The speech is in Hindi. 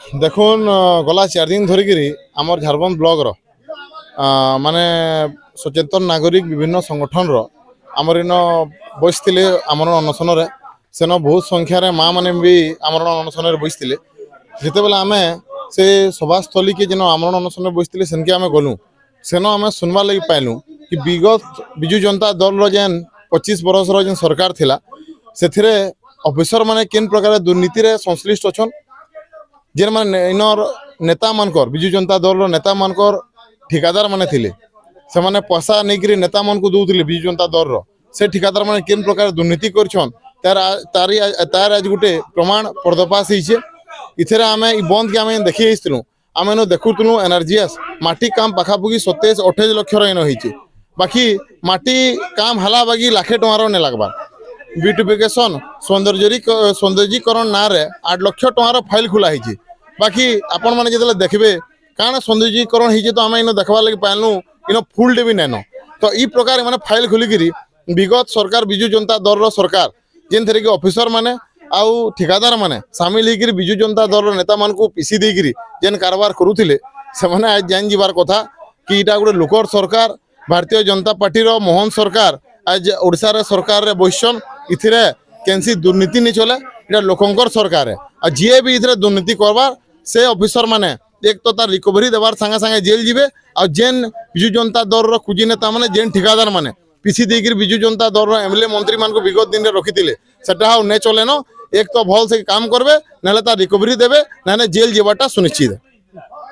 देखुन गला 4 दिन धरिक आमर झारबंद ब्लॉक माने सचेतन नागरिक विभिन्न संगठन आमर इन बसते आमरण अनशन सेन बहुत संख्यार माँ मैंने भी आमरण अनशन बसते जितेबाला आम से सभास्थली के जेन आमरण अनशन बसते सेनके आम गलु सेन आम सुनवार लगी पाइलु कि विगत विजु जनता दल जेन 25 बरसर जेन सरकार थिला से ऑफिसर माने केन प्रकार दुर्नीति रे संश्लिष्ट अच्छन जेन माने इनर नेता मानकर विजु जनता दल नेता मानकर ठिकादार माने थिले से माने पैसा नहीं नेता मन को दौले विजु जनता दल से ठिकादार माने केन प्रकार दुर्नीति करछन तार आज गोटे प्रमाण पर्दाफाश होइछे। इथे आम बंद के आम देखी आसलु आम इन देखुलु एनर्जीएस माटी काम पाखापाखि 27-28 लक्ष इन होइछे बाकी माटी काम हला बागी लाखे टंकार ने लगवा ब्यूटिफिकेशन सौंदर्यीकरण ना 8 लाख टंकार फाइल खुला है बाकी आपण मैंने जो देखिए कारण सौंदर्यीकरण होती तो आम इन देखा लगे पाइलु इन फुल भी नैन तो ई प्रकार मैंने फाइल खोलिकी विगत सरकार विजु जनता दल सरकार जेन थे कि ऑफिसर माने आउ ठिकादार माने सामिल होकर विजु जनता दल नेता मान को पिसी देकर जेन कारबार करुले से आज जान जीवार कथा कि इटा गोटे लोकर सरकार भारतीय जनता पार्टी मोहन सरकार आज ओडिशा सरकार बसन इथिरे कैंसी दुर्नीति नहीं चले इटा लोकंकर सरकार है और जी भी इथिरे दुर्नीति करवार से ऑफिसर माने एक तो तार रिकवरी देवार संगे संगे जेल जीवे और जेन विजु जनता दल खुजी नेता माने जेन ठिकादार माने पिसी देकर विजु जनता दल एमएलए मंत्री मान को विगत दिन रखी सेटा नहीं चले न एक तो भल से काम करबे ना तार रिकवरी देवे ना जेल जीवाटा सुनिश्चित।